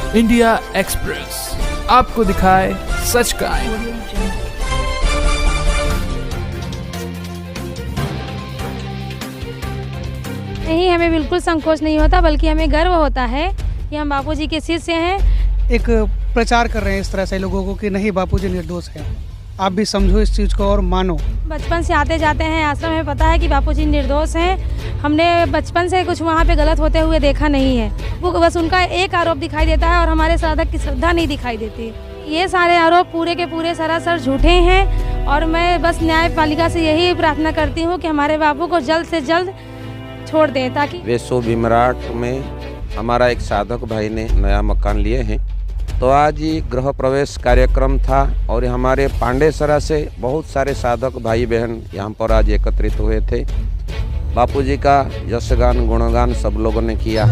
India express आपको दिखाए सच का आईना। नहीं, हमें बिल्कुल संकोच नहीं होता, बल्कि हमें गर्व होता है कि हम बापूजी के शिष्य हैं। एक प्रचार कर रहे हैं इस तरह से लोगों को कि नहीं, बापूजी निर्दोष हैं। आप भी समझो इस चीज़ को और मानो। बचपन से आते जाते हैं आश्रम में, पता है कि बापूजी निर्दोष हैं। हमने बचपन से कुछ वहाँ पे गलत होते हुए देखा नहीं है। वो बस उनका एक आरोप दिखाई देता है और हमारे साधक की श्रद्धा नहीं दिखाई देती। ये सारे आरोप पूरे के पूरे सरासर झूठे हैं और मैं बस न्यायपालिका से यही प्रार्थना करती हूँ कि हमारे बापू को जल्द से जल्द छोड़ दें, ताकि वेसो भीमराट में हमारा एक साधक भाई ने नया मकान लिए हैं, तो आज ये गृह प्रवेश कार्यक्रम था और हमारे पांडेसरा से बहुत सारे साधक भाई बहन यहाँ पर आज एकत्रित हुए थे। बापूजी का यशगान गुणगान सब लोगों ने किया।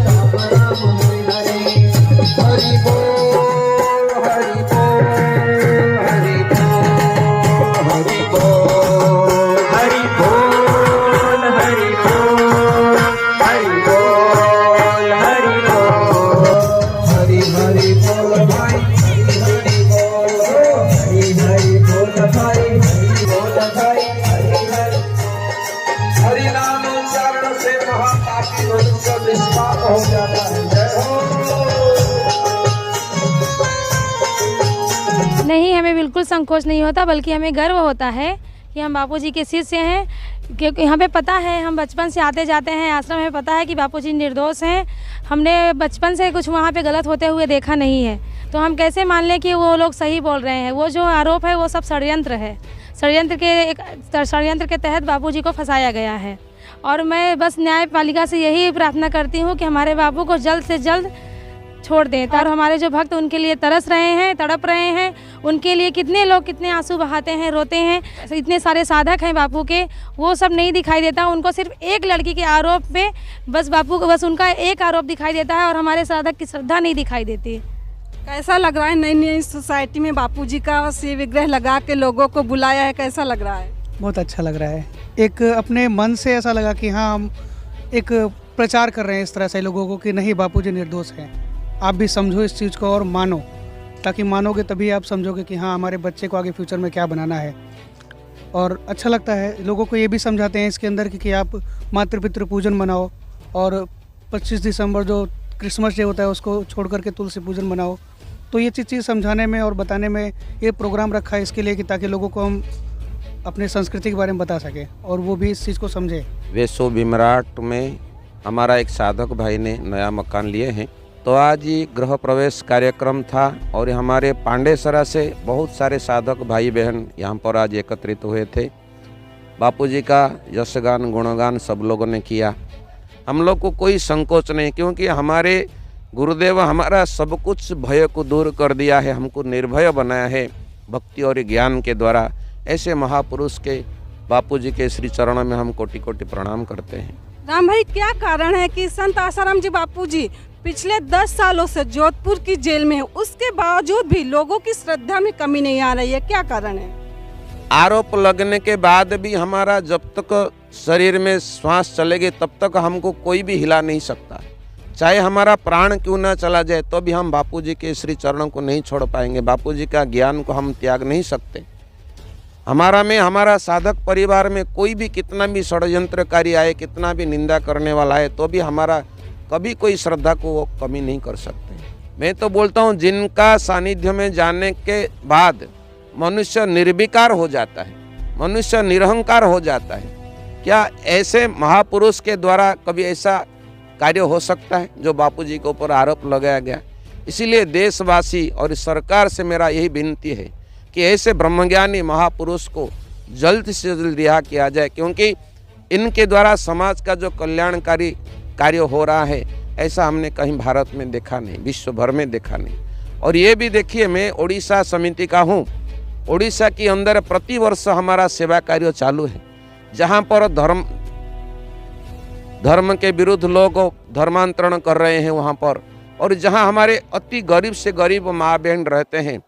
नहीं, हमें बिल्कुल संकोच नहीं होता, बल्कि हमें गर्व होता है कि हम बापूजी के शिष्य हैं। क्योंकि यहाँ पे पता है, हम बचपन से आते जाते हैं आश्रम में, पता है कि बापूजी निर्दोष हैं। हमने बचपन से कुछ वहाँ पे गलत होते हुए देखा नहीं है, तो हम कैसे मान लें कि वो लोग सही बोल रहे हैं। वो जो आरोप है वो सब षड्यंत्र है। षड्यंत्र के तहत बापूजी को फंसाया गया है और मैं बस न्यायपालिका से यही प्रार्थना करती हूँ कि हमारे बापू को जल्द से जल्द छोड़ दें। और हमारे जो भक्त उनके लिए तरस रहे हैं, तड़प रहे हैं, उनके लिए कितने लोग कितने आंसू बहाते हैं, रोते हैं। इतने सारे साधक हैं बापू के, वो सब नहीं दिखाई देता। उनको सिर्फ एक लड़की के आरोप पे बस बापू को बस उनका एक आरोप दिखाई देता है और हमारे साधक की श्रद्धा नहीं दिखाई देती। कैसा लग रहा है नई नई सोसाइटी में बापूजी का शिव विग्रह लगा के लोगों को बुलाया है, कैसा लग रहा है? बहुत अच्छा लग रहा है। एक अपने मन से ऐसा लगा कि हाँ, हम एक प्रचार कर रहे हैं इस तरह से लोगों को कि नहीं, बापूजी निर्दोष हैं। आप भी समझो इस चीज़ को और मानो, ताकि मानोगे तभी आप समझोगे कि हाँ, हमारे बच्चे को आगे फ्यूचर में क्या बनाना है। और अच्छा लगता है लोगों को ये भी समझाते हैं इसके अंदर कि आप मातृ पितृ पूजन मनाओ और 25 दिसंबर जो क्रिसमस डे होता है उसको छोड़ करके तुलसी पूजन मनाओ। तो ये चीज़ समझाने में और बताने में ये प्रोग्राम रखा है इसके लिए कि ताकि लोगों को हम अपने संस्कृति के बारे में बता सकें और वो भी इस चीज़ को समझे। वेसो भीमराट में हमारा एक साधक भाई ने नया मकान लिए हैं, तो आज ये गृह प्रवेश कार्यक्रम था और हमारे पांडेसरा से बहुत सारे साधक भाई बहन यहाँ पर आज एकत्रित हुए थे। बापूजी का यशगान गुणगान सब लोगों ने किया। हम लोग को कोई संकोच नहीं, क्योंकि हमारे गुरुदेव हमारा सब कुछ भय को दूर कर दिया है, हमको निर्भय बनाया है भक्ति और ज्ञान के द्वारा। ऐसे महापुरुष के बापूजी के श्री चरणों में हम कोटि कोटि प्रणाम करते हैं। राम भाई, क्या कारण है कि संत आसाराम जी बापूजी पिछले 10 सालों से जोधपुर की जेल में है, उसके बावजूद भी लोगों की श्रद्धा में कमी नहीं आ रही है? क्या कारण है? आरोप लगने के बाद भी हमारा जब तक शरीर में श्वास चलेगी तब तक हमको कोई भी हिला नहीं सकता। चाहे हमारा प्राण क्यों ना चला जाए तो भी हम बापूजी के श्री चरणों को नहीं छोड़ पाएंगे। बापूजी का ज्ञान को हम त्याग नहीं सकते। हमारा साधक परिवार में कोई भी कितना भी षड्यंत्रकारी आए, कितना भी निंदा करने वाला है, तो भी हमारा कभी कोई श्रद्धा को वो कमी नहीं कर सकते। मैं तो बोलता हूँ, जिनका सानिध्य में जाने के बाद मनुष्य निर्विकार हो जाता है, मनुष्य निरहंकार हो जाता है। क्या ऐसे महापुरुष के द्वारा कभी ऐसा कार्य हो सकता है जो बापूजी के ऊपर आरोप लगाया गया? इसीलिए देशवासी और सरकार से मेरा यही विनती है कि ऐसे ब्रह्मज्ञानी महापुरुष को जल्द से जल्द रिहा किया जाए, क्योंकि इनके द्वारा समाज का जो कल्याणकारी कार्य हो रहा है ऐसा हमने कहीं भारत में देखा नहीं, विश्व भर में देखा नहीं। और ये भी देखिए, मैं ओडिशा समिति का हूँ। ओडिशा के अंदर प्रतिवर्ष हमारा सेवा कार्य चालू है, जहाँ पर धर्म के विरुद्ध लोग धर्मांतरण कर रहे हैं वहाँ पर, और जहाँ हमारे अति गरीब से गरीब माँ बहन रहते हैं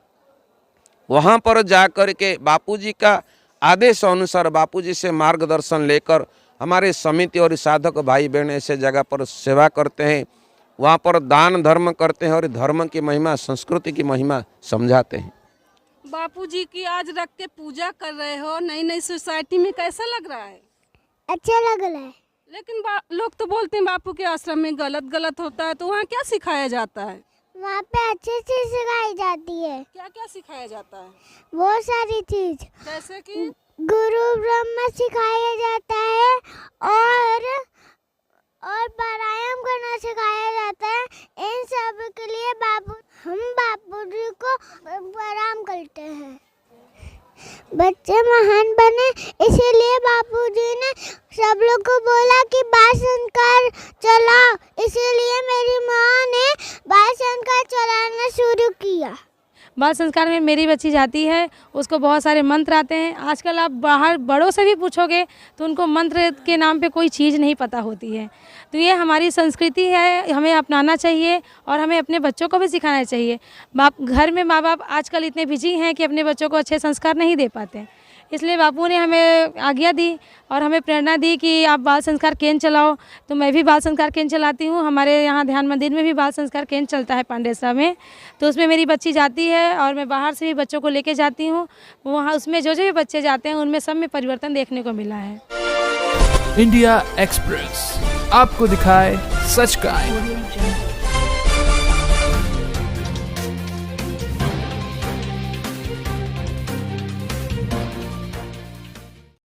वहाँ पर जाकर के बापूजी का आदेश अनुसार बापूजी से मार्गदर्शन लेकर हमारे समिति और साधक भाई बहन ऐसे जगह पर सेवा करते हैं। वहाँ पर दान धर्म करते हैं और धर्म की महिमा, संस्कृति की महिमा समझाते हैं। बापूजी की आज रख के पूजा कर रहे हो नई नई सोसाइटी में, कैसा लग रहा है? अच्छा लग रहा है। लेकिन लोग तो बोलते हैं बापू के आश्रम में गलत होता है, तो वहाँ क्या सिखाया जाता है? वहाँ पे अच्छी चीज सिखाई जाती है। क्या क्या सिखाया जाता है? बहुत सारी चीज, जैसे कि गुरु ब्रह्मा सिखाया जाता है और प्राणायाम करना सिखाया जाता है। इन सब के लिए हम बापूजी को प्रणाम करते हैं। बच्चे महान बने, इसीलिए बापूजी ने सब लोग को बोला कि बाल संस्कार चलाओ, इसीलिए मेरी माँ ने बाल संस्कार चलाना शुरू किया। बाल संस्कार में मेरी बच्ची जाती है, उसको बहुत सारे मंत्र आते हैं। आजकल आप बाहर बड़ों से भी पूछोगे तो उनको मंत्र के नाम पे कोई चीज़ नहीं पता होती है। तो ये हमारी संस्कृति है, हमें अपनाना चाहिए और हमें अपने बच्चों को भी सिखाना चाहिए। घर में माँ बाप आजकल इतने बिजी हैं कि अपने बच्चों को अच्छे संस्कार नहीं दे पाते, इसलिए बापू ने हमें आज्ञा दी और हमें प्रेरणा दी कि आप बाल संस्कार केंद्र चलाओ। तो मैं भी बाल संस्कार केंद्र चलाती हूँ। हमारे यहाँ ध्यान मंदिर में भी बाल संस्कार केंद्र चलता है पांडेसरा में, तो उसमें मेरी बच्ची जाती है और मैं बाहर से भी बच्चों को लेके जाती हूँ। वहाँ उसमें जो भी बच्चे जाते हैं उनमें सब में परिवर्तन देखने को मिला है। इंडिया एक्सप्रेस आपको दिखाए सच का।